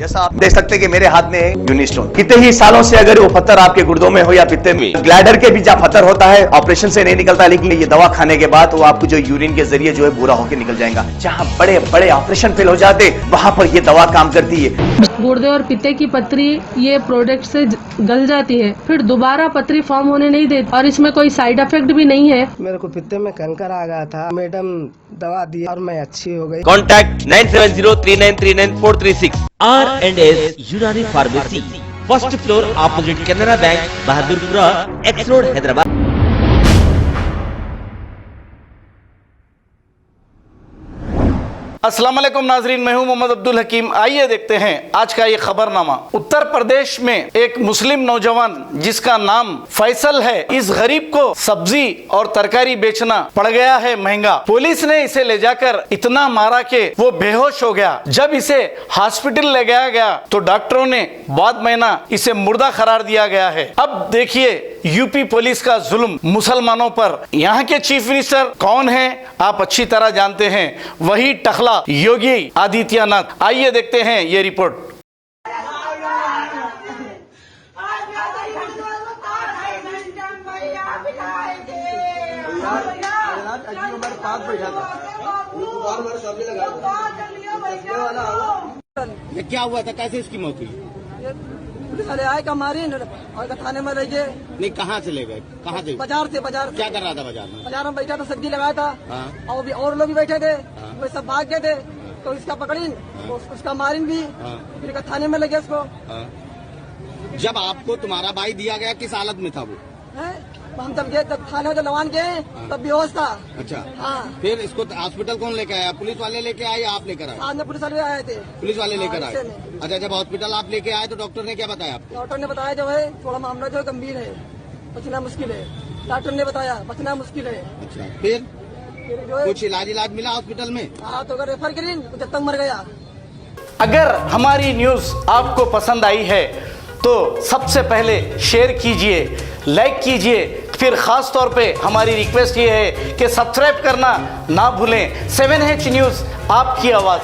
जैसा आप देख सकते हैं कि मेरे हाथ में यूनि स्टोन, कितने ही सालों से अगर वो पत्थर आपके गुर्दों में हो या पित्ते में, ग्लैडर के भी जहाँ पत्थर होता है ऑपरेशन से नहीं निकलता, लेकिन ये दवा खाने के बाद वो आपको जो यूरिन के जरिए जो है पूरा होकर निकल जाएगा। जहाँ बड़े बड़े ऑपरेशन फेल हो जाते वहां पर ये दवा काम करती है। गुर्दे और पित्ते की पथरी ये प्रोडक्ट से गल जाती है, फिर दोबारा पथरी फॉर्म होने नहीं देती और इसमें कोई साइड इफेक्ट भी नहीं है। मेरे को पित्ते में कंकर आ गया था, मैडम दवा दी और मैं अच्छी हो गई। कॉन्टैक्ट 9703939436 R&S यूनानी pharmacy, first floor opposite Canara bank, Bahadurpura, x road, Hyderabad. अस्सलाम वालेकुम नाजरीन, मैं हूं मोहम्मद अब्दुल हकीम। आइए देखते हैं आज का ये खबरनामा। उत्तर प्रदेश में एक मुस्लिम नौजवान जिसका नाम फैसल है, इस गरीब को सब्जी और तरकारी बेचना पड़ गया है महंगा। पुलिस ने इसे ले जाकर इतना मारा कि वो बेहोश हो गया। जब इसे हॉस्पिटल ले गया गया तो डॉक्टरों ने बाद महीना इसे मुर्दा करार दिया गया है। अब देखिए यूपी पुलिस का जुल्म मुसलमानों पर। यहाँ के चीफ मिनिस्टर कौन है आप अच्छी तरह जानते हैं, वही टखला योगी आदित्यनाथ। आइए देखते हैं ये रिपोर्ट। ये क्या हुआ था, कैसे इसकी मौत हुई? पुलिस वाले आए का मारे और थाने में ले गए। नहीं, कहाँ से ले गए? कहाँ से? बाजार से। बाजार क्या कर रहा था बाजार में? बाजार में बैठा था, सब्जी लगाया था। हाँ। और भी और लोग भी बैठे थे। हाँ। वो सब भाग गए थे तो इसका पकड़ीन, उसका मारिन भी। हाँ। फिर थाने में लगे उसको। हाँ। जब आपको तुम्हारा भाई दिया गया किस हालत में था वो? है? हम जब गए तब थाने में लवान गए तब बेहोश था। अच्छा। हाँ। फिर इसको हॉस्पिटल कौन लेकर आया? पुलिस वाले लेके आए या आप लेकर आए? साथ में पुलिस वाले आए थे। पुलिस वाले लेकर आए। हाँ, इससे अच्छा, जब हॉस्पिटल आप लेके आए तो डॉक्टर ने क्या बताया आपको? डॉक्टर ने बताया जो है थोड़ा मामला जो है गंभीर है, बचना मुश्किल है। डॉक्टर ने बताया बचना मुश्किल है। अच्छा, फिर जो है कुछ इलाज मिला हॉस्पिटल में? हाँ, तो अगर रेफर करीन तो जब तक मर गया। अगर हमारी न्यूज आपको पसंद आई है तो सबसे पहले शेयर कीजिए, लाइक कीजिए, फिर खास तौर पे हमारी रिक्वेस्ट ये है कि सब्सक्राइब करना ना भूलें। 7H न्यूज़, आपकी आवाज़।